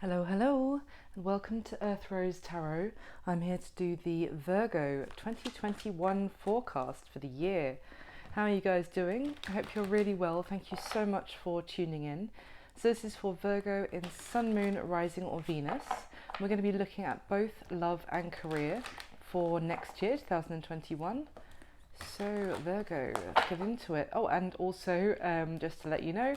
Hello, hello, and welcome to Earth Rose Tarot. I'm here to do the Virgo 2021 forecast for the year. How are you guys doing? I hope you're really well. Thank you so much for tuning in. So this is for Virgo in Sun, Moon, Rising or Venus. We're going to be looking at both love and career for next year, 2021. So Virgo, let's get into it. Oh, and also just to let you know,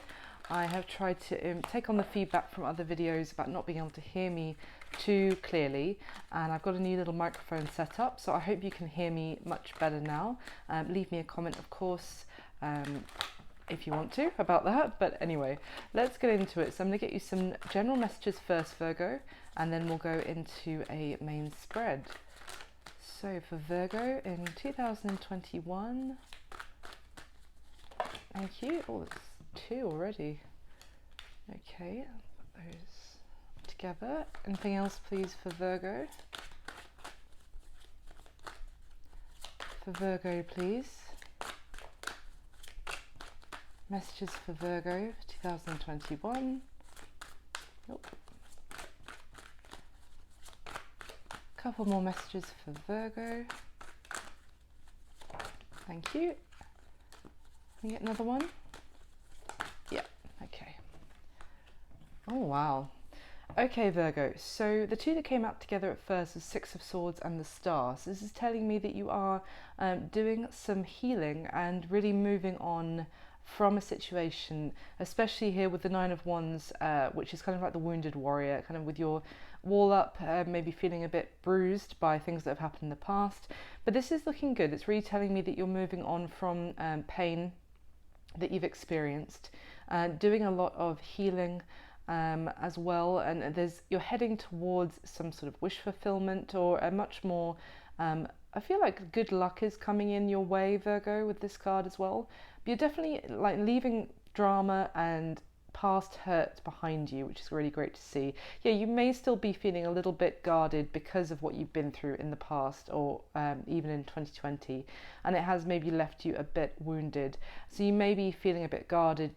I have tried to take on the feedback from other videos about not being able to hear me too clearly, and I've got a new little microphone set up, so I hope you can hear me much better now. Leave me a comment, of course, if you want to about that, but anyway, let's get into it. So I'm going to get you some general messages first, Virgo, and then we'll go into a main spread. So for Virgo in 2021, thank you. Oh, that's two already. Okay, put those together. Anything else, please, for Virgo? For Virgo, please. Messages for Virgo 2021. Nope. Couple more messages for Virgo. Thank you. Can we get another one? Yeah, okay. Oh, wow. Okay, Virgo, so the two that came out together at first is Six of Swords and the Star. So this is telling me that you are doing some healing and really moving on from a situation, especially here with the Nine of Wands, which is kind of like the wounded warrior, kind of with your wall up, maybe feeling a bit bruised by things that have happened in the past. But this is looking good. It's really telling me that you're moving on from pain that you've experienced, doing a lot of healing as well, and you're heading towards some sort of wish fulfillment or a much more I feel like good luck is coming in your way, Virgo, with this card as well. But you're definitely like leaving drama and past hurt behind you, which is really great to see. Yeah, you may still be feeling a little bit guarded because of what you've been through in the past, or even in 2020, and it has maybe left you a bit wounded. So you may be feeling a bit guarded,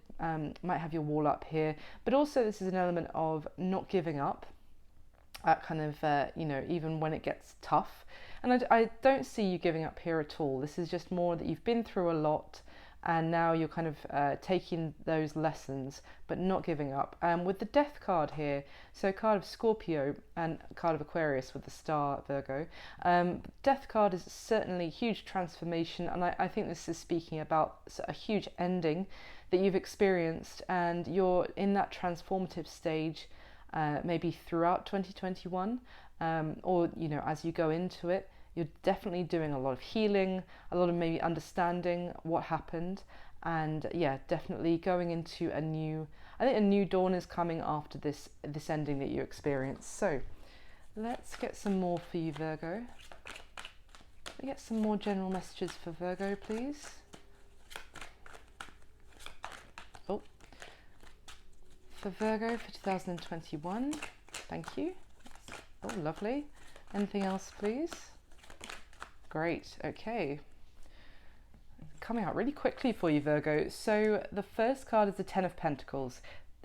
might have your wall up here, but also this is an element of not giving up, kind of, even when it gets tough. And I don't see you giving up here at all. This is just more that you've been through a lot, and now you're kind of taking those lessons but not giving up. With the Death card here, so a card of Scorpio and a card of Aquarius with the Star, Virgo. Death card is certainly huge transformation, and I think this is speaking about a huge ending that you've experienced, and you're in that transformative stage maybe throughout 2021, or as you go into it. You're definitely doing a lot of healing, a lot of maybe understanding what happened, and yeah, definitely going into I think a new dawn is coming after this ending that you experienced. So let's get some more for you, Virgo. Let me get some more general messages for Virgo, please. Oh, for Virgo for 2021, thank you. Oh, lovely. Anything else, please? Great, okay. Coming out really quickly for you, Virgo. So the first card is the Ten of Pentacles.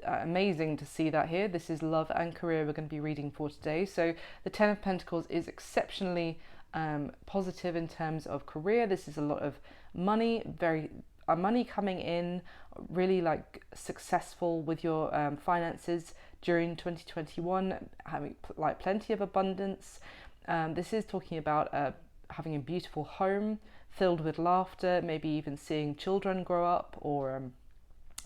Amazing to see that here. This is love and career we're going to be reading for today. So the Ten of Pentacles is exceptionally positive in terms of career. This is a lot of money, money coming in, really like successful with your finances during 2021, having like plenty of abundance. This is talking about having a beautiful home filled with laughter, maybe even seeing children grow up, or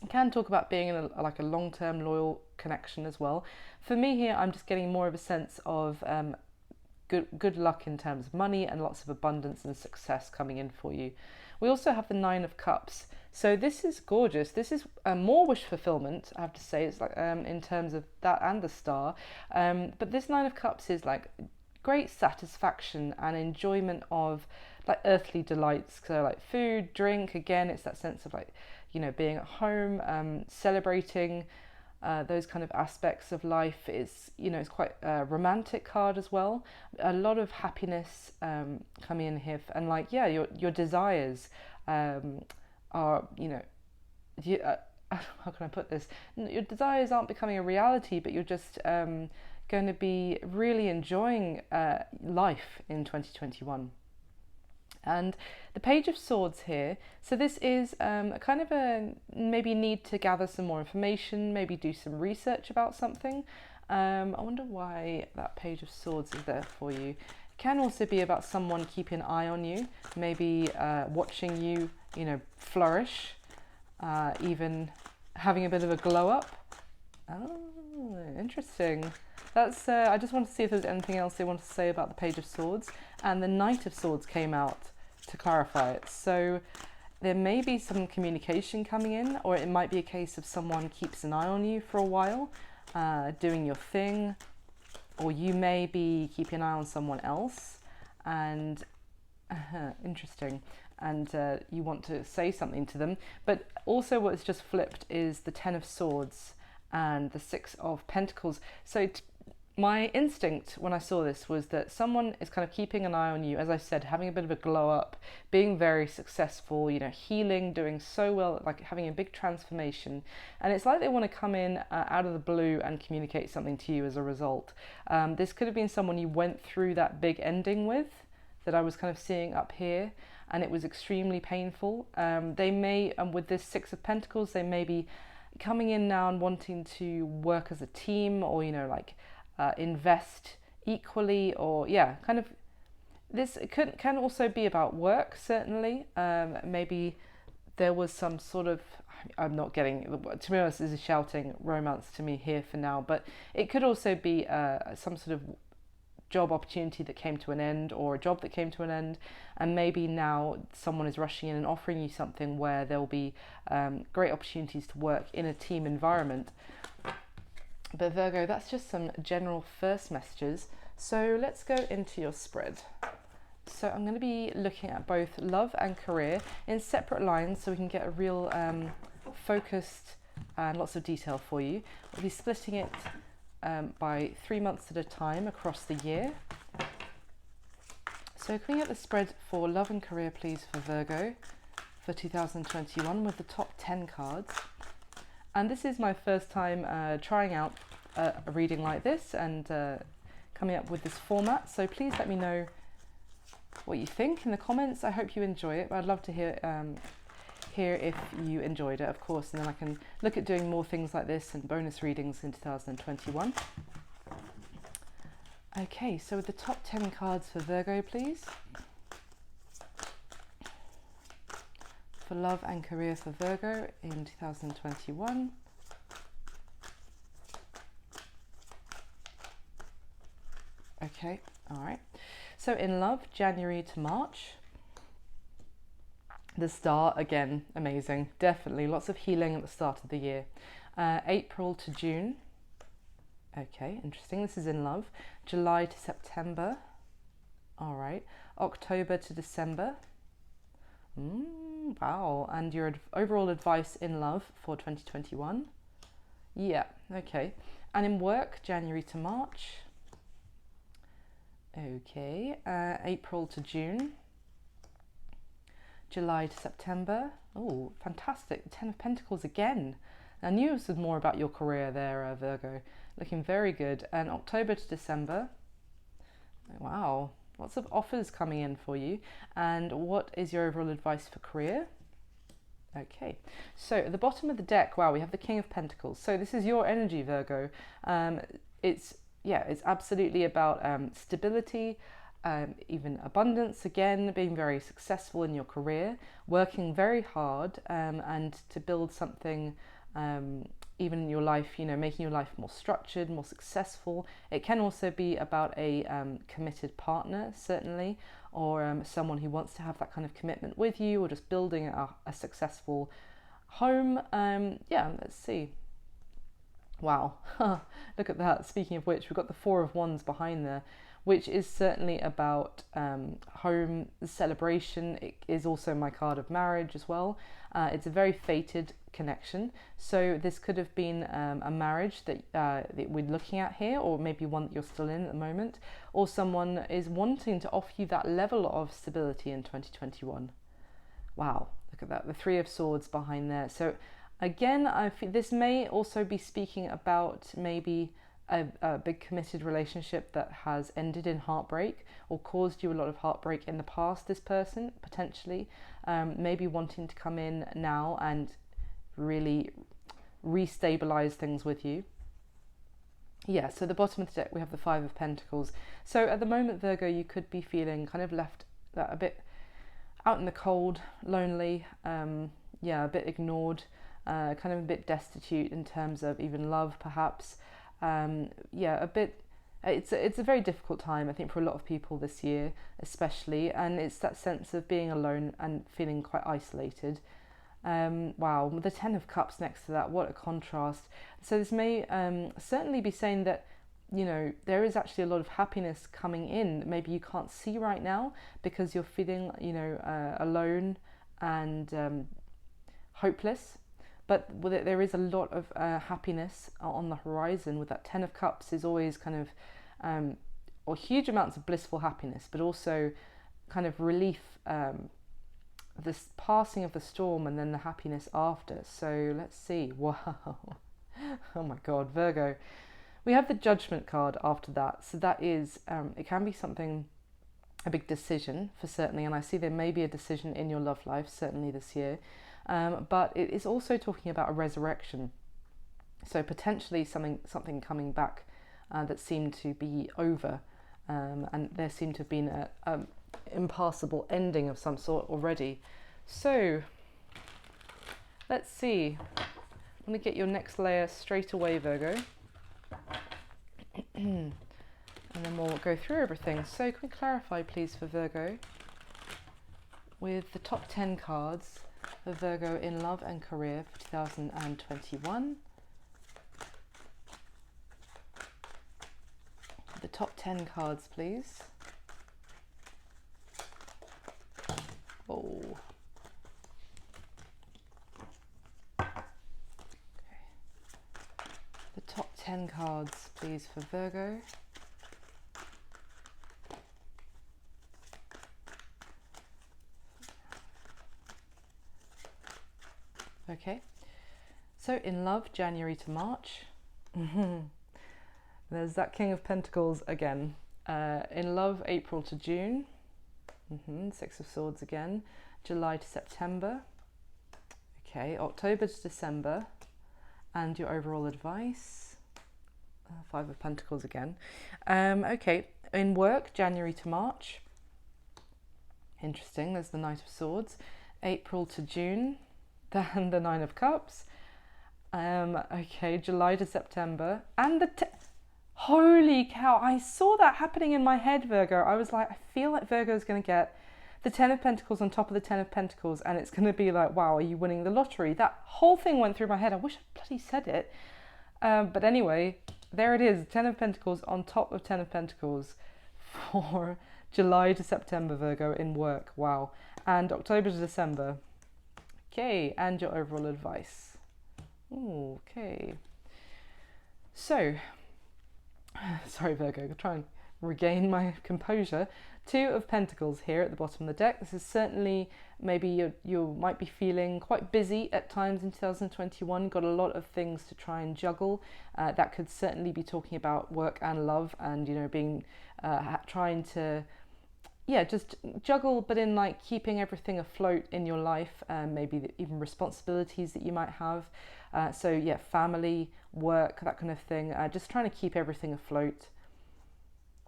can talk about being in a long-term loyal connection as well. For me here, I'm just getting more of a sense of good luck in terms of money and lots of abundance and success coming in for you. We also have the Nine of Cups. So this is gorgeous. This is more wish fulfillment, I have to say. It's like in terms of that and the Star. But this Nine of Cups is like great satisfaction and enjoyment of like earthly delights, so like food, drink. Again, it's that sense of like being at home, celebrating those kind of aspects of life. It's it's quite a romantic card as well. A lot of happiness coming in here, and like your desires are how can I put this? Your desires aren't becoming a reality, but you're just going to be really enjoying life in 2021. And the Page of Swords here, so this is a kind of a maybe need to gather some more information, maybe do some research about something. I wonder why that Page of Swords is there for you. It can also be about someone keeping an eye on you, maybe watching you, flourish, even having a bit of a glow up. Oh, interesting. That's. I just wanted to see if there's anything else they wanted to say about the Page of Swords. And the Knight of Swords came out to clarify it. So there may be some communication coming in, or it might be a case of someone keeps an eye on you for a while, doing your thing, or you may be keeping an eye on someone else, and interesting, and you want to say something to them. But also what's just flipped is the Ten of Swords and the Six of Pentacles. So my instinct when I saw this was that someone is kind of keeping an eye on you, as I said, having a bit of a glow up, being very successful, healing, doing so well, like having a big transformation. And it's like they want to come in out of the blue and communicate something to you as a result. This could have been someone you went through that big ending with, that I was kind of seeing up here, and it was extremely painful. They may, with this Six of Pentacles, they may be coming in now and wanting to work as a team, or invest equally, or kind of this can also be about work, certainly. Maybe there was some sort of, I'm not getting, to be honest, this is shouting romance to me here for now, but it could also be some sort of job opportunity that came to an end, or a job that came to an end, and maybe now someone is rushing in and offering you something where there will be great opportunities to work in a team environment. But Virgo, that's just some general first messages. So let's go into your spread. So I'm going to be looking at both love and career in separate lines, so we can get a real focused and lots of detail for you. We'll be splitting it by 3 months at a time across the year. So can we get the spread for love and career, please, for Virgo for 2021 with the top 10 cards. And this is my first time trying out a reading like this and coming up with this format. So please let me know what you think in the comments. I hope you enjoy it. But I'd love to hear if you enjoyed it, of course. And then I can look at doing more things like this and bonus readings in 2021. Okay, so with the top 10 cards for Virgo, please. For love and career for Virgo in 2021. Okay, all right. So in love, January to March. The start, again, amazing. Definitely lots of healing at the start of the year. April to June. Okay, interesting. This is in love. July to September. All right. October to December. Wow. And your overall advice in love for 2021? Yeah, okay. And in work, January to March. Okay. April to June. July to September. Oh, fantastic. The Ten of Pentacles again. I knew this was more about your career there, Virgo. Looking very good. And October to December. Wow. Lots of offers coming in for you. And what is your overall advice for career? Okay, so at the bottom of the deck, wow, we have the King of Pentacles. So this is your energy, Virgo. It's absolutely about stability, even abundance, again, being very successful in your career, working very hard, and to build something even in your life, making your life more structured, more successful. It can also be about a committed partner, certainly, or someone who wants to have that kind of commitment with you, or just building a successful home. Let's see. Wow, look at that. Speaking of which, we've got the Four of Wands behind there, which is certainly about home celebration. It is also my card of marriage as well. It's a very fated connection. So this could have been a marriage that we're looking at here, or maybe one that you're still in at the moment, or someone is wanting to offer you that level of stability in 2021. Wow, look at that. The Three of Swords behind there. So Again, I feel this may also be speaking about maybe a big committed relationship that has ended in heartbreak or caused you a lot of heartbreak in the past, this person, potentially. Maybe wanting to come in now and really restabilize things with you. Yeah, so the bottom of the deck we have the Five of Pentacles. So at the moment, Virgo, you could be feeling kind of left a bit out in the cold, lonely, yeah, a bit ignored, kind of a bit destitute in terms of even love, perhaps. Yeah, a bit. It's a very difficult time, I think, for a lot of people this year, especially, and it's that sense of being alone and feeling quite isolated. Wow, the Ten of Cups next to that, what a contrast. So this may certainly be saying that, you know, there is actually a lot of happiness coming in that maybe you can't see right now because you're feeling, you know, alone and hopeless. But there is a lot of happiness on the horizon. With that Ten of Cups is always kind of, or huge amounts of blissful happiness, but also kind of relief, this passing of the storm and then the happiness after. So let's see. Wow. Oh my God, Virgo. We have the Judgment card after that. So that is, it can be something, a big decision for certainly. And I see there may be a decision in your love life, certainly this year. But it is also talking about a resurrection. So potentially something coming back that seemed to be over. And there seemed to have been a impassable ending of some sort already. So let's see. I'm going to get your next layer straight away, Virgo. And then we'll go through everything. So can we clarify, please, for Virgo, with the top 10 cards for Virgo in love and career for 2021. The top 10 cards, please. Oh. Okay. The top 10 cards, please, for Virgo. Okay. So in love, January to March. There's that King of Pentacles again. In love, April to June. Six of Swords again. July to September. Okay, October to December. And your overall advice. Five of Pentacles again. Okay, in work, January to March. Interesting, there's the Knight of Swords. April to June. Then the Nine of Cups. Okay, July to September. And the... Holy cow, I saw that happening in my head, Virgo. I was like, I feel like Virgo's going to get the Ten of Pentacles on top of the Ten of Pentacles, and it's going to be like, wow, are you winning the lottery? That whole thing went through my head. I wish I bloody said it. But anyway, there it is, Ten of Pentacles on top of Ten of Pentacles for July to September, Virgo, in work. Wow. And October to December. Okay, and your overall advice. Ooh, okay. So... Sorry, Virgo, I'll try and regain my composure. Two of Pentacles here at the bottom of the deck. This is certainly, maybe you might be feeling quite busy at times in 2021. Got a lot of things to try and juggle. That could certainly be talking about work and love, and, you know, being trying to, yeah, just juggle, but in like keeping everything afloat in your life, maybe even responsibilities that you might have. So yeah, family, work, that kind of thing. Just trying to keep everything afloat.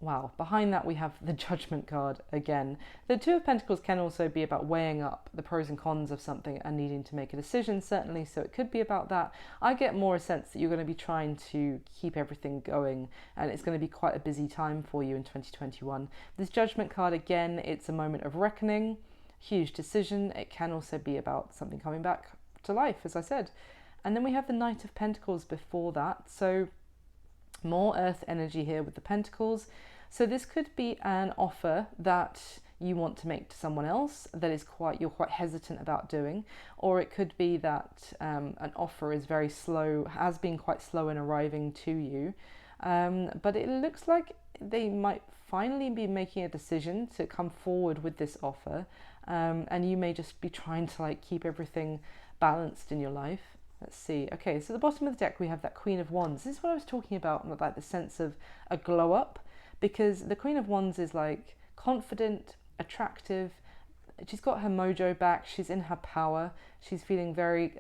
Wow. Behind that we have the Judgment card again. The Two of Pentacles can also be about weighing up the pros and cons of something and needing to make a decision, certainly. So it could be about that. I get more a sense that you're going to be trying to keep everything going, and it's going to be quite a busy time for you in 2021. This Judgment card, again, it's a moment of reckoning, huge decision. It can also be about something coming back to life, as I said. And then we have the Knight of Pentacles before that. So more earth energy here with the Pentacles. So this could be an offer that you want to make to someone else that is you're quite hesitant about doing, or it could be that an offer is very slow, has been quite slow in arriving to you, but it looks like they might finally be making a decision to come forward with this offer, and you may just be trying to like keep everything balanced in your life. Let's see. Okay, so at the bottom of the deck we have that Queen of Wands. This is what I was talking about, like the sense of a glow up, because the Queen of Wands is like confident, attractive. She's got her mojo back. She's in her power. She's feeling very,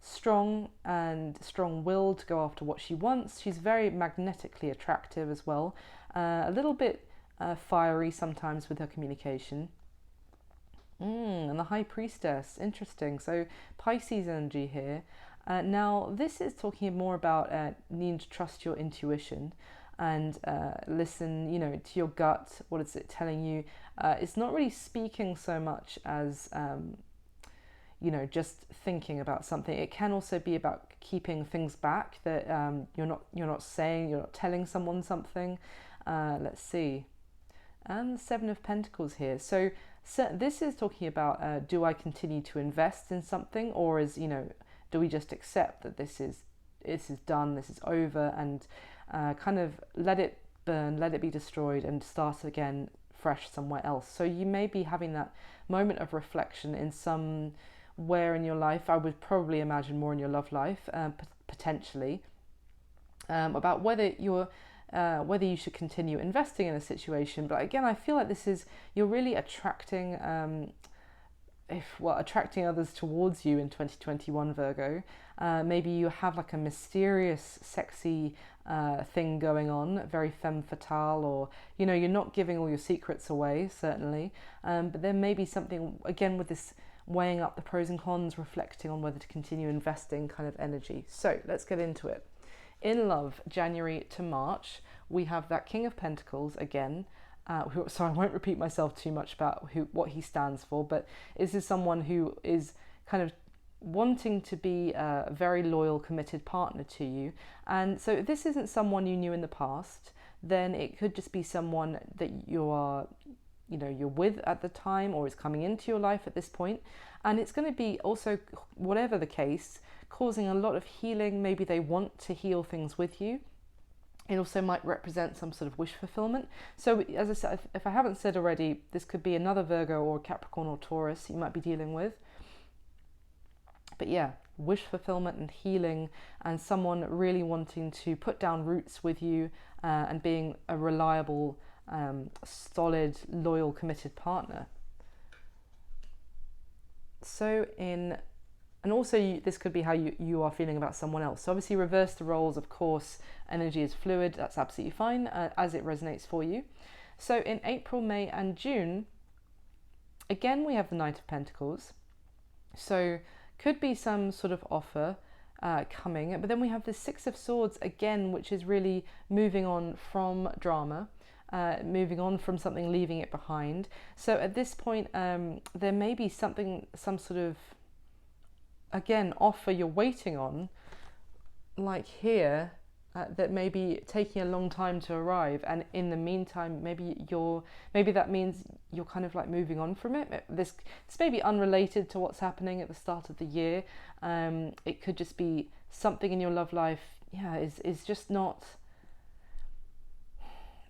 strong and strong-willed to go after what she wants. She's very magnetically attractive as well. A little bit fiery sometimes with her communication. And the High Priestess, interesting. So Pisces energy here. Now, this is talking more about needing to trust your intuition and listen, to your gut. What is it telling you? It's not really speaking so much as, just thinking about something. It can also be about keeping things back that you're not saying, you're not telling someone something. Let's see. And the Seven of Pentacles here. So this is talking about do I continue to invest in something, or do we just accept that this is done, this is over, and kind of let it burn, let it be destroyed, and start again fresh somewhere else. So you may be having that moment of reflection in somewhere in your life. I would probably imagine more in your love life, potentially, about whether you should continue investing in a situation. But again, I feel like you're really attracting attracting others towards you in 2021, Virgo. Maybe you have like a mysterious, sexy thing going on, very femme fatale, or you're not giving all your secrets away, certainly. But there may be something, again, with this weighing up the pros and cons, reflecting on whether to continue investing kind of energy. So let's get into it. In love, January to March, we have that King of Pentacles again. So I won't repeat myself too much about what he stands for, but this is someone who is kind of wanting to be a very loyal, committed partner to you. And so if this isn't someone you knew in the past, then it could just be someone that you're with at the time, or is coming into your life at this point. And it's going to be also, whatever the case, causing a lot of healing. Maybe they want to heal things with you. It also might represent some sort of wish fulfillment. So as I said, if I haven't said already, this could be another Virgo or Capricorn or Taurus you might be dealing with. But yeah, wish fulfillment and healing, and someone really wanting to put down roots with you and being a reliable, solid, loyal, committed partner. So and also this could be how you are feeling about someone else. So obviously reverse the roles, of course. Energy is fluid, that's absolutely fine, as it resonates for you. So in April, May and June, again we have the Knight of Pentacles. So could be some sort of offer coming, but then we have the Six of Swords again, which is really moving on from drama, moving on from something, leaving it behind. So at this point, there may be some sort of, again, offer you're waiting on, like here, that may be taking a long time to arrive, and in the meantime, maybe that means you're kind of like moving on from it. This may be unrelated to what's happening at the start of the year. It could just be something in your love life, is just not.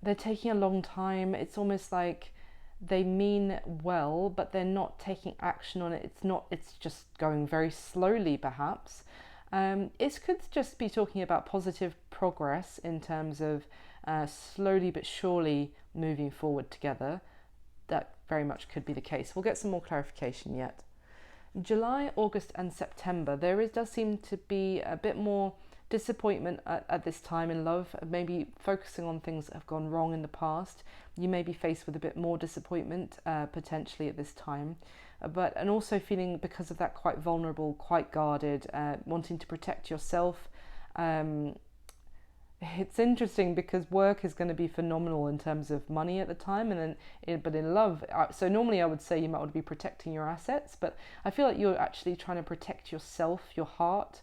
They're taking a long time. It's almost like they mean well, but they're not taking action on it. It's just going very slowly, perhaps. It could just be talking about positive progress in terms of slowly but surely moving forward together. That very much could be the case. We'll get some more clarification yet. July, August and September, does seem to be a bit more disappointment at this time in love, maybe focusing on things that have gone wrong in the past. You may be faced with a bit more disappointment potentially at this time, and also feeling, because of that, quite vulnerable, quite guarded, wanting to protect yourself. It's interesting because work is going to be phenomenal in terms of money at the time, but in love, so normally I would say you might want to be protecting your assets, but I feel like you're actually trying to protect yourself, your heart.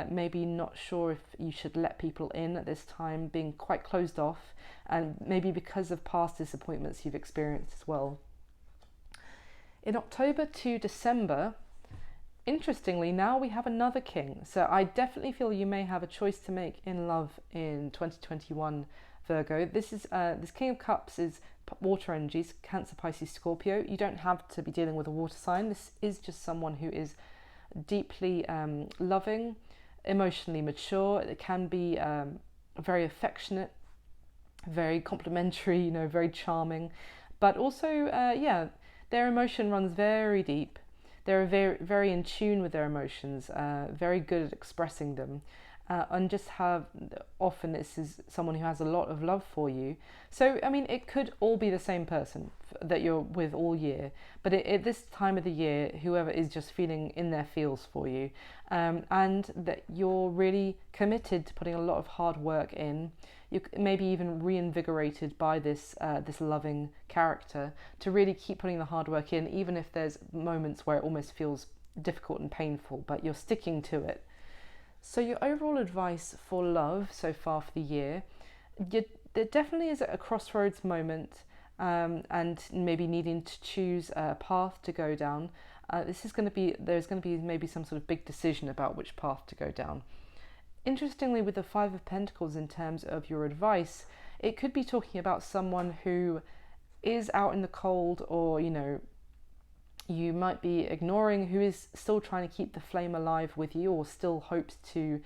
Maybe not sure if you should let people in at this time, being quite closed off, and maybe because of past disappointments you've experienced as well. In October to December, interestingly, now we have another king. So I definitely feel you may have a choice to make in love in 2021, Virgo. This King of Cups is water energies, Cancer, Pisces, Scorpio. You don't have to be dealing with a water sign. This is just someone who is deeply loving, emotionally mature. It can be very affectionate, very complimentary, you know, very charming, but also, yeah, their emotion runs very deep. They're very, very in tune with their emotions, very good at expressing them, and just have, often this is someone who has a lot of love for you. So, I mean, it could all be the same person that you're with all year, but at this time of the year, whoever is just feeling in their feels for you, and that you're really committed to putting a lot of hard work in. You maybe even reinvigorated by this this loving character to really keep putting the hard work in, even if there's moments where it almost feels difficult and painful, but you're sticking to it. So your overall advice for love so far for the year, there definitely is a crossroads moment, and maybe needing to choose a path to go down. There's going to be maybe some sort of big decision about which path to go down. Interestingly, with the Five of Pentacles in terms of your advice, it could be talking about someone who is out in the cold, or, you know, you might be ignoring, who is still trying to keep the flame alive with you, or still hopes to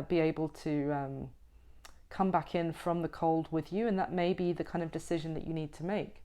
be able to come back in from the cold with you, and that may be the kind of decision that you need to make.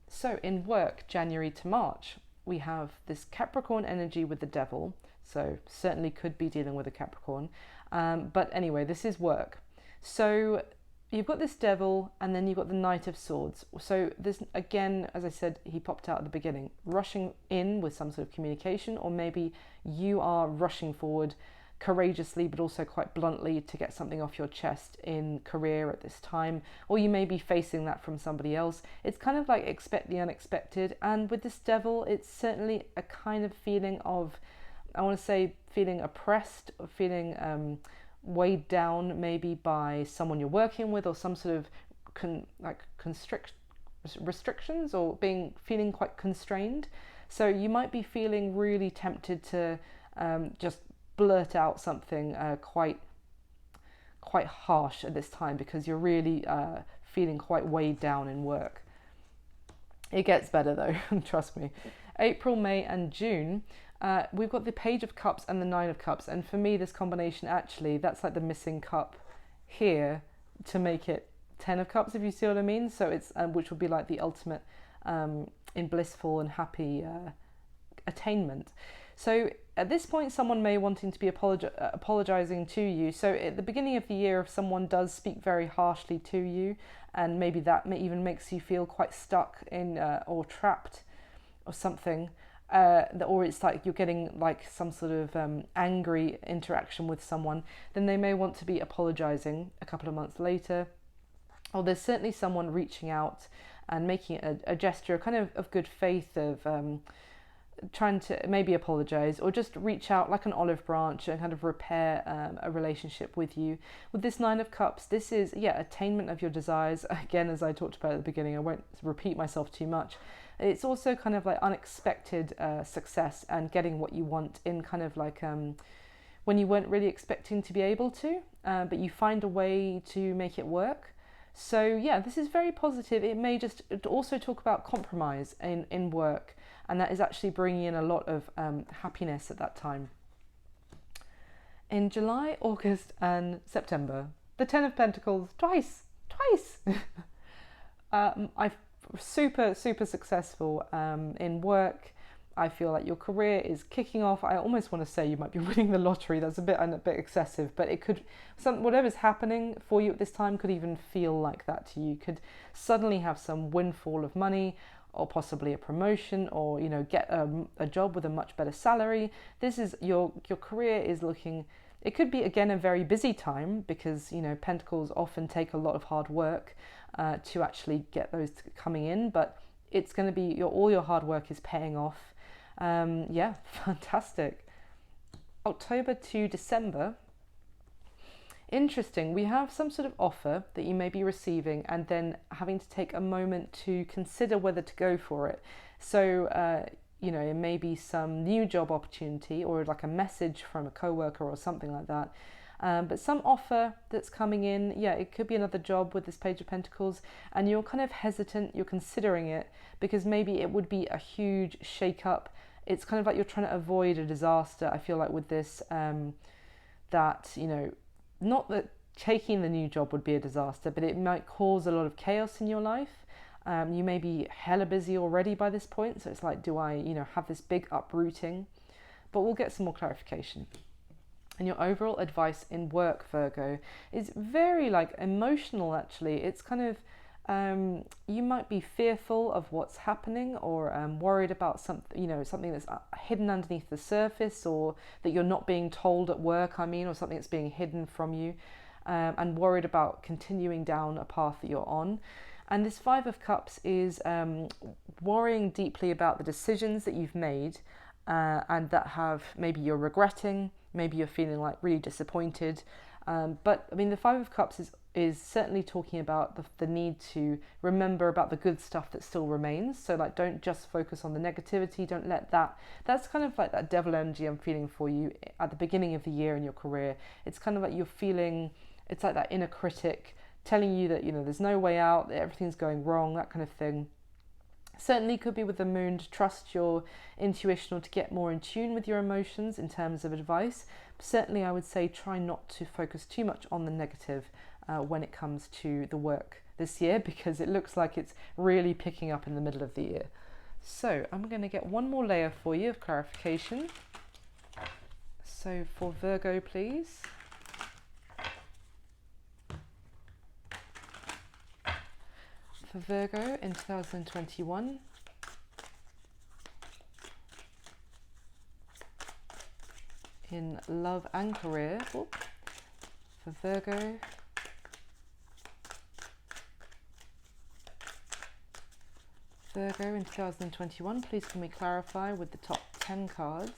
So in work, January to March, we have this Capricorn energy with the Devil, so certainly could be dealing with a Capricorn, but anyway, this is work. So you've got this Devil, and then you've got the Knight of Swords. So this, again, as I said, he popped out at the beginning, rushing in with some sort of communication, or maybe you are rushing forward courageously but also quite bluntly to get something off your chest in career at this time, or you may be facing that from somebody else. It's kind of like expect the unexpected, and with this Devil, it's certainly a kind of feeling of, I want to say, feeling oppressed, or feeling weighed down maybe by someone you're working with, or some sort of restrictions, or feeling quite constrained. So you might be feeling really tempted to just blurt out something quite harsh at this time, because you're really feeling quite weighed down in work. It gets better though, trust me. April, May and June, we've got the Page of Cups and the Nine of Cups, and for me this combination, actually, that's like the missing cup here to make it Ten of Cups, if you see what I mean. So it's which would be like the ultimate in blissful and happy attainment. So at this point, someone may wanting to be apologizing to you. So at the beginning of the year, if someone does speak very harshly to you, and maybe that even makes you feel quite stuck in or trapped or something, or it's like you're getting like some sort of angry interaction with someone, then they may want to be apologizing a couple of months later. Or there's certainly someone reaching out and making a gesture kind of good faith, of trying to maybe apologize, or just reach out like an olive branch and kind of repair a relationship with you. With this Nine of Cups, this is, yeah, attainment of your desires. Again, as I talked about at the beginning, I won't repeat myself too much. It's also kind of like unexpected success and getting what you want in kind of like when you weren't really expecting to be able to, but you find a way to make it work. So yeah, this is very positive. It may just also talk about compromise in work, and that is actually bringing in a lot of happiness at that time. In July, August and September, the Ten of Pentacles, twice. I've super successful in work. I feel like your career is kicking off. I almost want to say you might be winning the lottery. That's a bit excessive, but it could, whatever's happening for you at this time could even feel like that to you. You could suddenly have some windfall of money, or possibly a promotion, or, you know, get a job with a much better salary. This is your career is looking. It could be, again, a very busy time, because, you know, Pentacles often take a lot of hard work to actually get those coming in, but it's going to be all your hard work is paying off. Yeah, fantastic. October to December. Interesting. We have some sort of offer that you may be receiving, and then having to take a moment to consider whether to go for it. So, you know, it may be some new job opportunity, or like a message from a coworker or something like that. But some offer that's coming in, yeah, it could be another job with this Page of Pentacles, and you're kind of hesitant, you're considering it, because maybe it would be a huge shake-up it's kind of like you're trying to avoid a disaster. I feel like with this, that, you know, not that taking the new job would be a disaster, but it might cause a lot of chaos in your life. You may be hella busy already by this point, so it's like, do I, you know, have this big uprooting? But we'll get some more clarification. And your overall advice in work, Virgo, is very like emotional actually. It's kind of, you might be fearful of what's happening, or worried about something, you know, something that's hidden underneath the surface, or that you're not being told at work, I mean, or something that's being hidden from you, and worried about continuing down a path that you're on. And this Five of Cups is worrying deeply about the decisions that you've made, and that have, maybe you're regretting, maybe you're feeling like really disappointed. But I mean, the Five of Cups is certainly talking about the need to remember about the good stuff that still remains. So like, don't just focus on the negativity. Don't let that's kind of like that devil energy I'm feeling for you at the beginning of the year in your career. It's kind of like you're feeling, it's like that inner critic telling you that, you know, there's no way out, that everything's going wrong, that kind of thing. Certainly could be with the moon, to trust your intuition or to get more in tune with your emotions in terms of advice. Certainly I would say try not to focus too much on the negative when it comes to the work this year, because it looks like it's really picking up in the middle of the year. So I'm going to get one more layer for you of clarification. So for Virgo, please. For Virgo in 2021, in love and career. For Virgo, in 2021, please can we clarify with the top 10 cards.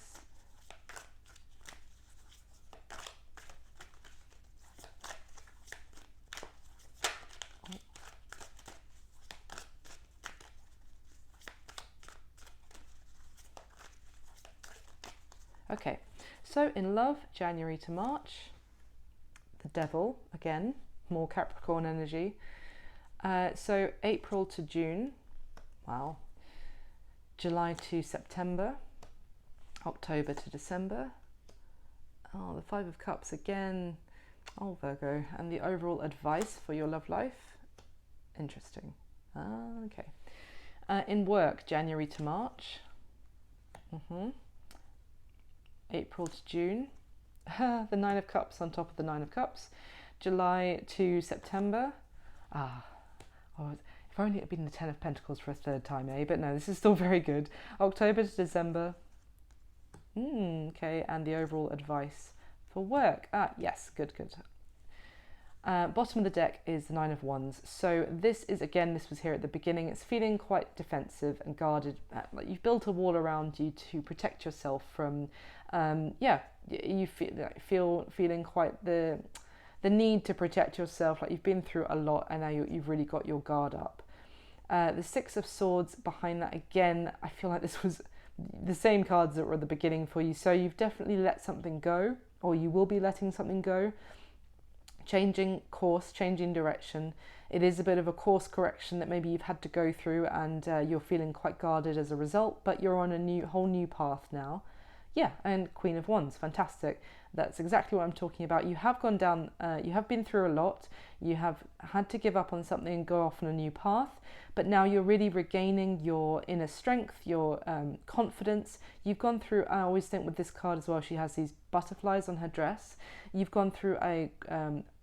Okay, so in love, January to March, the Devil, again, more Capricorn energy. So April to June, wow. July to September, October to December. Oh, the Five of Cups again. Oh, Virgo. And the overall advice for your love life. Interesting. Okay. In work, January to March. April to June, the Nine of Cups on top of the Nine of Cups. July to September. If only it had been the Ten of Pentacles for a third time, eh? But no, this is still very good. October to December. Okay, and the overall advice for work. Yes, good. Bottom of the deck is the Nine of Wands. So this is, again, this was here at the beginning. It's feeling quite defensive and guarded. Like you've built a wall around you to protect yourself from, you feeling quite the need to protect yourself. Like you've been through a lot and now you've really got your guard up. The Six of Swords behind that, again, I feel like this was the same cards that were at the beginning for you. So you've definitely let something go, or you will be letting something go. Changing course, changing direction. It is a bit of a course correction that maybe you've had to go through, and you're feeling quite guarded as a result, but you're on a whole new path now. Yeah, and Queen of Wands, fantastic. That's exactly what I'm talking about. You have gone down, you have been through a lot. You have had to give up on something and go off on a new path, but now you're really regaining your inner strength, your confidence. You've gone through, I always think with this card as well, she has these butterflies on her dress. You've gone through a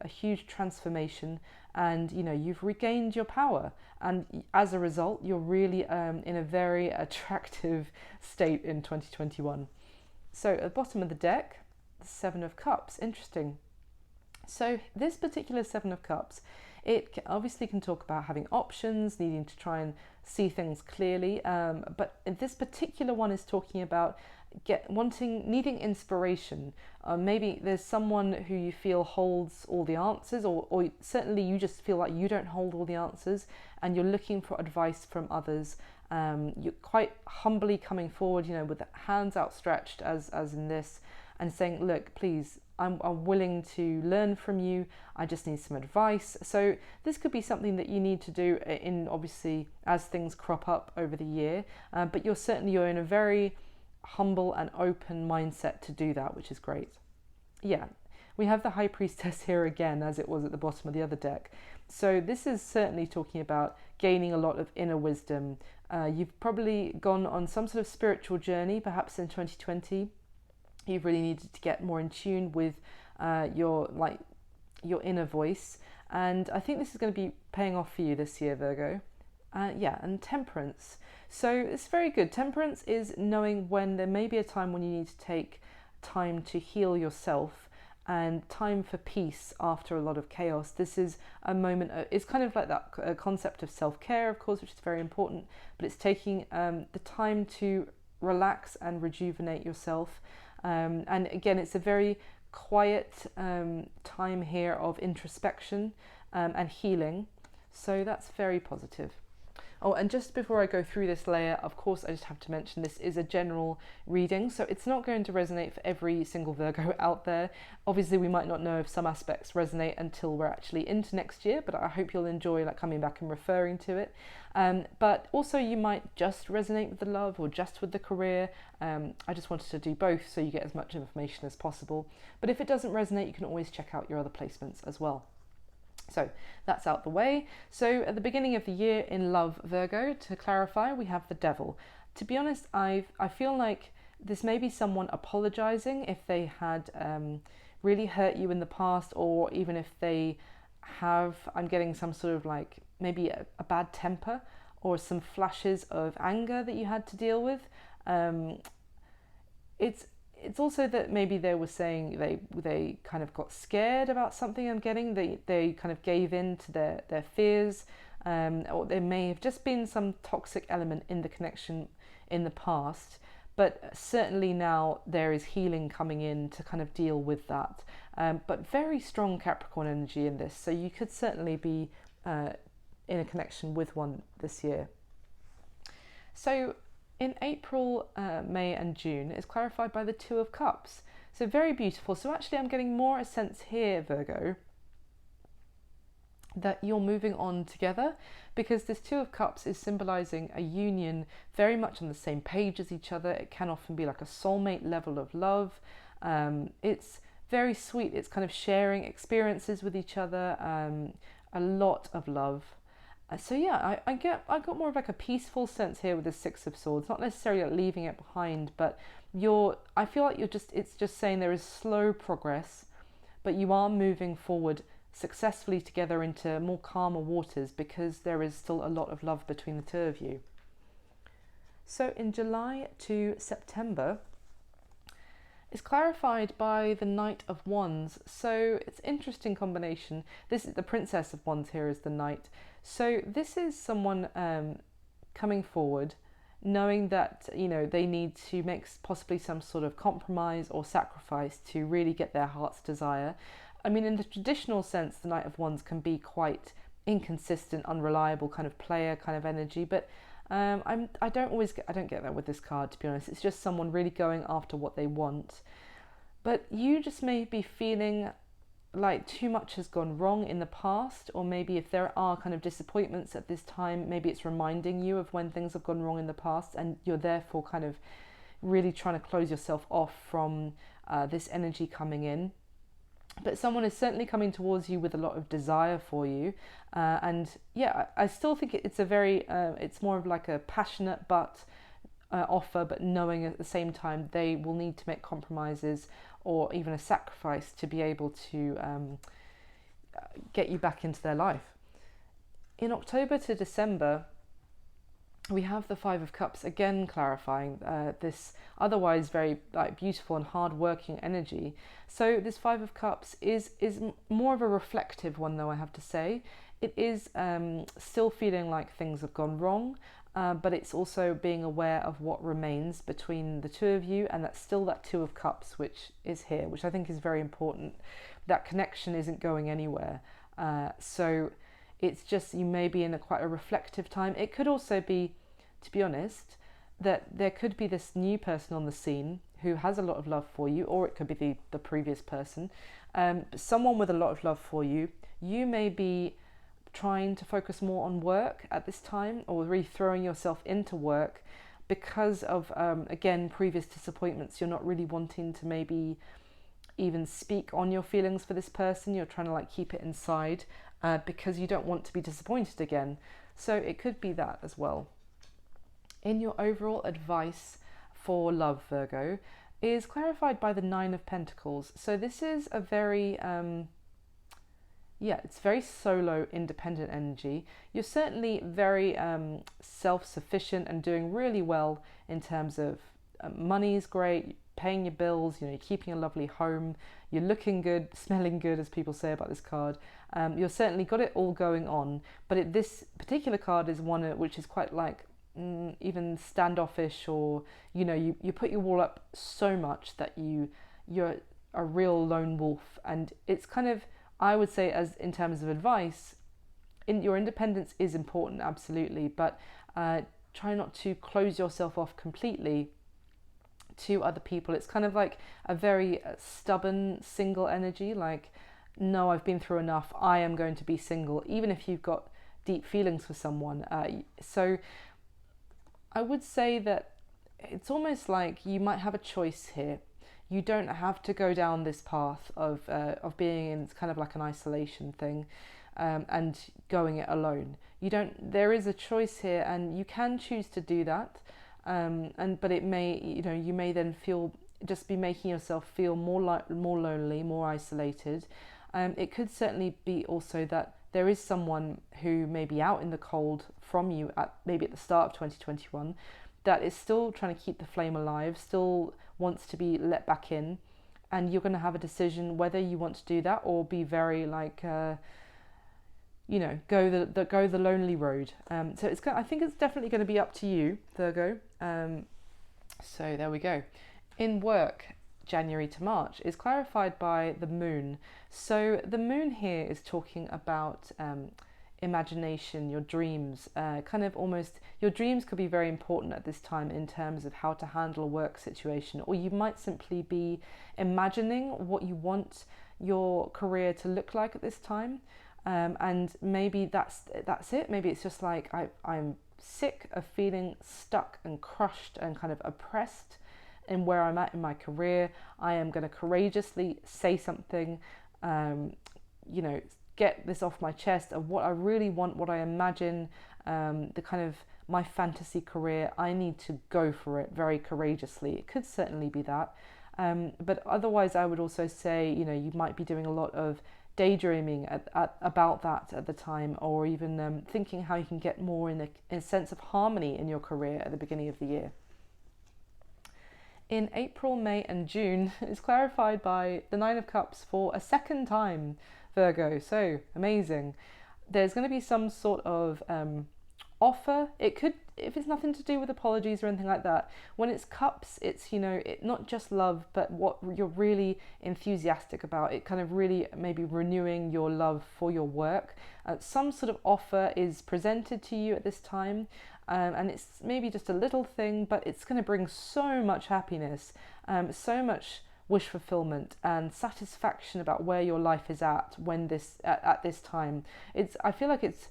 huge transformation, and you know, you've regained your power, and as a result you're really in a very attractive state in 2021. So at the bottom of the deck, the Seven of Cups. Interesting. So this particular Seven of Cups, it obviously can talk about having options, needing to try and see things clearly, but this particular one is talking about needing inspiration. Maybe there's someone who you feel holds all the answers, or certainly you just feel like you don't hold all the answers and you're looking for advice from others. You're quite humbly coming forward, you know, with hands outstretched as in this, and saying, look, please, I'm willing to learn from you. I just need some advice. So this could be something that you need to do in, obviously, as things crop up over the year. But you're in a very humble and open mindset to do that, which is great. Yeah, we have the High Priestess here again, as it was at the bottom of the other deck. So this is certainly talking about gaining a lot of inner wisdom. You've probably gone on some sort of spiritual journey, perhaps in 2020. You've really needed to get more in tune with your inner voice, and I think this is going to be paying off for you this year, Virgo. Yeah, and temperance. So it's very good. Temperance is knowing when there may be a time when you need to take time to heal yourself and time for peace after a lot of chaos. This is a moment, it's kind of like that concept of self-care, of course, which is very important, but it's taking the time to relax and rejuvenate yourself. And again, it's a very quiet time here of introspection and healing. So that's very positive. Oh, and just before I go through this layer, of course, I just have to mention this is a general reading, so it's not going to resonate for every single Virgo out there. Obviously, we might not know if some aspects resonate until we're actually into next year, but I hope you'll enjoy coming back and referring to it. But also, you might just resonate with the love or just with the career. I just wanted to do both so you get as much information as possible. But if it doesn't resonate, you can always check out your other placements as well. So that's out the way. So at the beginning of the year in love, Virgo, to clarify, we have the Devil. To be honest, I feel like this may be someone apologizing if they had really hurt you in the past, or even if they have, I'm getting some sort of maybe a bad temper or some flashes of anger that you had to deal with. It's also that maybe they were saying they kind of got scared about something. I'm getting they kind of gave in to their fears, or there may have just been some toxic element in the connection in the past. But certainly now there is healing coming in to kind of deal with that. But very strong Capricorn energy in this, so you could certainly be in a connection with one this year. So in April, May and June is clarified by the Two of Cups. So very beautiful. So actually I'm getting more a sense here, Virgo, that you're moving on together, because this Two of Cups is symbolizing a union very much on the same page as each other. It can often be like a soulmate level of love. It's very sweet. It's kind of sharing experiences with each other, a lot of love. So yeah, I got more of a peaceful sense here with the Six of Swords, not necessarily leaving it behind, but I feel like it's just saying there is slow progress, but you are moving forward successfully together into more calmer waters, because there is still a lot of love between the two of you. So in July to September, it's clarified by the Knight of Wands. So it's an interesting combination. This is the Princess of Wands here is the Knight. So this is someone coming forward, knowing that they need to make possibly some sort of compromise or sacrifice to really get their heart's desire. I mean, in the traditional sense, the Knight of Wands can be quite inconsistent, unreliable kind of player kind of energy, but I don't get that with this card, to be honest. It's just someone really going after what they want. But you just may be feeling like too much has gone wrong in the past, or maybe if there are kind of disappointments at this time, maybe it's reminding you of when things have gone wrong in the past, and you're therefore kind of really trying to close yourself off from this energy coming in. But someone is certainly coming towards you with a lot of desire for you, and yeah, I still think it's a very it's more of like a passionate but offer, but knowing at the same time they will need to make compromises or even a sacrifice to be able to get you back into their life. In October to December, we have the Five of Cups again clarifying this otherwise very beautiful and hard-working energy. So this Five of Cups is more of a reflective one, though, I have to say. It is still feeling like things have gone wrong, but it's also being aware of what remains between the two of you, and that's still that Two of Cups which is here, which I think is very important. That connection isn't going anywhere. So it's just, you may be in quite a reflective time. It could also be, to be honest, that there could be this new person on the scene who has a lot of love for you, or it could be the previous person. Someone with a lot of love for you. You may be trying to focus more on work at this time, or really throwing yourself into work, because of, again, previous disappointments, you're not really wanting to maybe even speak on your feelings for this person. You're trying to like keep it inside because you don't want to be disappointed again. So it could be that as well. In your overall advice for love, Virgo, is clarified by the Nine of Pentacles. So this is a very it's very solo, independent energy. You're certainly very self-sufficient and doing really well in terms of money's great, paying your bills, you know, you're keeping a lovely home, you're looking good, smelling good, as people say about this card. You're certainly got it all going on, but this particular card is one which is quite like even standoffish, or, you know, you put your wall up so much that you're a real lone wolf. And it's kind of, I would say, as in terms of advice, your independence is important, absolutely, but try not to close yourself off completely to other people. It's kind of like a very stubborn single energy, like, no, I've been through enough, I am going to be single, even if you've got deep feelings for someone. So I would say that it's almost like you might have a choice here. You don't have to go down this path of being in kind of like an isolation thing and going it alone. There is a choice here, and you can choose to do that. But it may, you know, you may then just be making yourself feel more lonely, more isolated. It could certainly be also that there is someone who may be out in the cold from you maybe at the start of 2021 that is still trying to keep the flame alive, still wants to be let back in, and you're going to have a decision whether you want to do that or be very like you know, go the lonely road. So I think it's definitely going to be up to you, Virgo. So there we go. In work, January to March is clarified by the moon. So the moon here is talking about imagination, your dreams, kind of almost, your dreams could be very important at this time in terms of how to handle a work situation, or you might simply be imagining what you want your career to look like at this time. And maybe that's it. Maybe it's just like I'm sick of feeling stuck and crushed and kind of oppressed in where I'm at in my career. I am going to courageously say something, you know, get this off my chest of what I really want, what I imagine, the kind of my fantasy career. I need to go for it very courageously. It could certainly be that. But otherwise, I would also say, you know, you might be doing a lot of daydreaming about that at the time, or even thinking how you can get more in a sense of harmony in your career at the beginning of the year. In April, May and June is clarified by the Nine of Cups for a second time, Virgo. So amazing. There's going to be some sort of offer. It could, if it's nothing to do with apologies or anything like that. When it's cups, it's, you know, it not just love, but what you're really enthusiastic about. It kind of really maybe renewing your love for your work. Some sort of offer is presented to you at this time, and it's maybe just a little thing, but it's going to bring so much happiness, so much wish fulfillment and satisfaction about where your life is at at this time. I feel like it's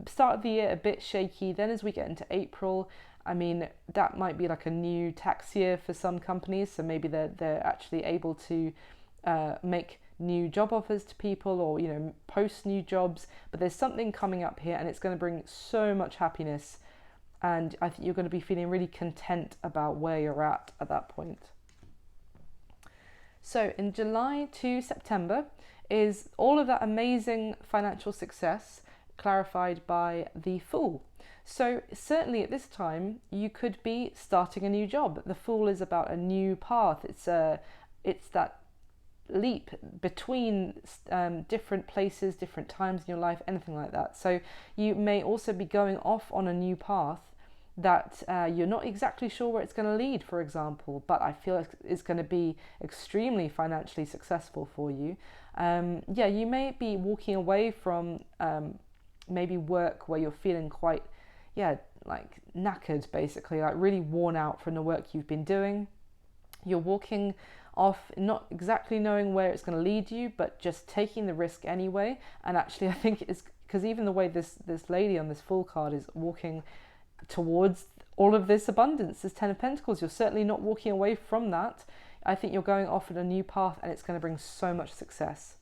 start of the year a bit shaky. Then as we get into April, I mean, that might be like a new tax year for some companies, so maybe they're actually able to make new job offers to people, or, you know, post new jobs. But there's something coming up here, and it's going to bring so much happiness, and I think you're going to be feeling really content about where you're at that point. So in July to September is all of that amazing financial success clarified by the Fool. So certainly at this time you could be starting a new job. The Fool is about a new path. It's that leap between different places, different times in your life, anything like that. So you may also be going off on a new path that you're not exactly sure where it's going to lead, for example, but I feel like it's going to be extremely financially successful for you. You may be walking away from maybe work where you're feeling quite, like knackered, basically, like really worn out from the work you've been doing. You're walking off not exactly knowing where it's going to lead you, but just taking the risk anyway. And actually, I think it's because even the way this lady on this Fool card is walking towards all of this abundance, this 10 of Pentacles. You're certainly not walking away from that. I think you're going off on a new path, and it's going to bring so much success.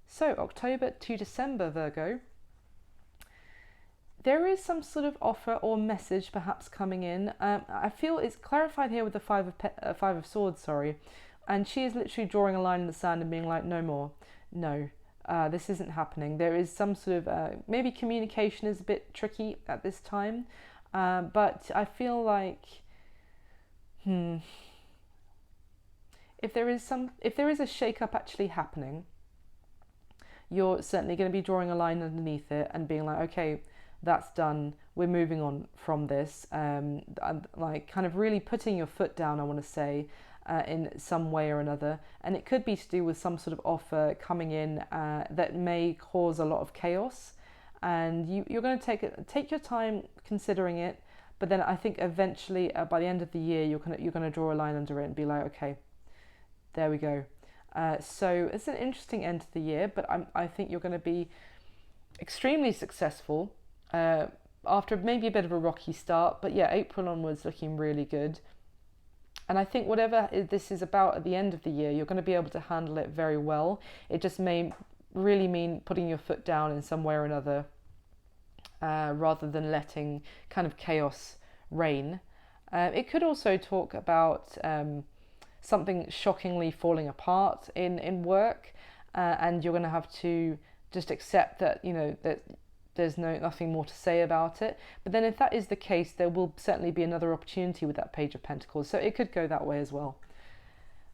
So October to December, Virgo. There is some sort of offer or message perhaps coming in. I feel it's clarified here with the Five of Swords, and she is literally drawing a line in the sand and being like, no more, no, this isn't happening. There is some sort of maybe communication is a bit tricky at this time, but I feel like if there is a shake-up actually happening, you're certainly going to be drawing a line underneath it and being like, okay, that's done, we're moving on from this, and like kind of really putting your foot down, I want to say, in some way or another. And it could be to do with some sort of offer coming in that may cause a lot of chaos, and you're going to take your time considering it, but then I think eventually by the end of the year you're going to draw a line under it and be like, okay, there we go. So it's an interesting end to the year, but I think you're going to be extremely successful after maybe a bit of a rocky start, but yeah, April onwards looking really good. And I think whatever this is about at the end of the year, you're going to be able to handle it very well. It just may really mean putting your foot down in some way or another, rather than letting kind of chaos reign. It could also talk about something shockingly falling apart in work, and you're going to have to just accept that, you know, that there's nothing more to say about it. But then if that is the case, there will certainly be another opportunity with that Page of Pentacles. So it could go that way as well.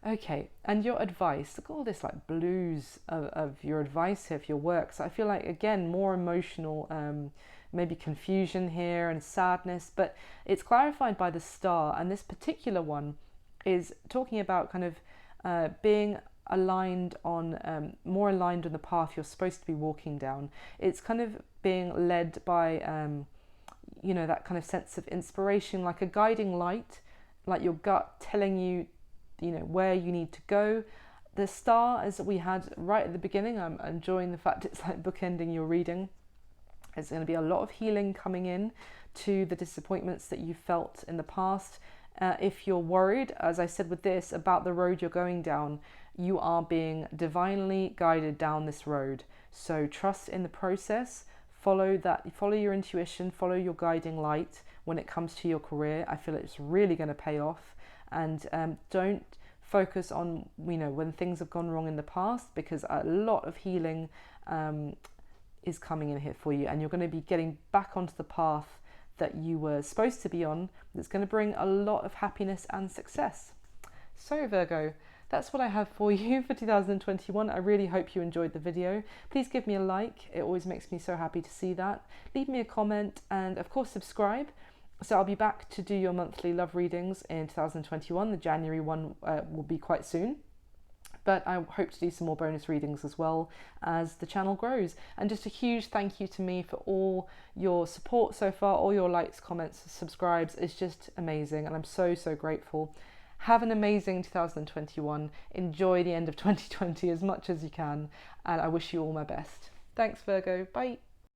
Okay, and your advice. Look at all this like blues of your advice here for your work. So I feel like, again, more emotional, maybe confusion here and sadness, but it's clarified by the Star. And this particular one is talking about kind of being aligned on, more aligned on the path you're supposed to be walking down. It's kind of being led by, you know, that kind of sense of inspiration, like a guiding light, like your gut telling you, you know, where you need to go. The Star, as we had right at the beginning, I'm enjoying the fact it's like bookending your reading. There's going to be a lot of healing coming in to the disappointments that you felt in the past. If you're worried, as I said with this, about the road you're going down, you are being divinely guided down this road. So trust in the process, follow your intuition, follow your guiding light when it comes to your career. I feel it's really going to pay off. And don't focus on, you know, when things have gone wrong in the past, because a lot of healing is coming in here for you, and you're going to be getting back onto the path that you were supposed to be on. That's going to bring a lot of happiness and success. So Virgo, that's what I have for you for 2021. I really hope you enjoyed the video. Please give me a like. It always makes me so happy to see that. Leave me a comment, and of course subscribe. So I'll be back to do your monthly love readings in 2021. The January one will be quite soon. But I hope to do some more bonus readings as well as the channel grows. And just a huge thank you to me for all your support so far, all your likes, comments, subscribes. It's just amazing, and I'm so, so grateful. Have an amazing 2021. Enjoy the end of 2020 as much as you can, and I wish you all my best. Thanks, Virgo. Bye.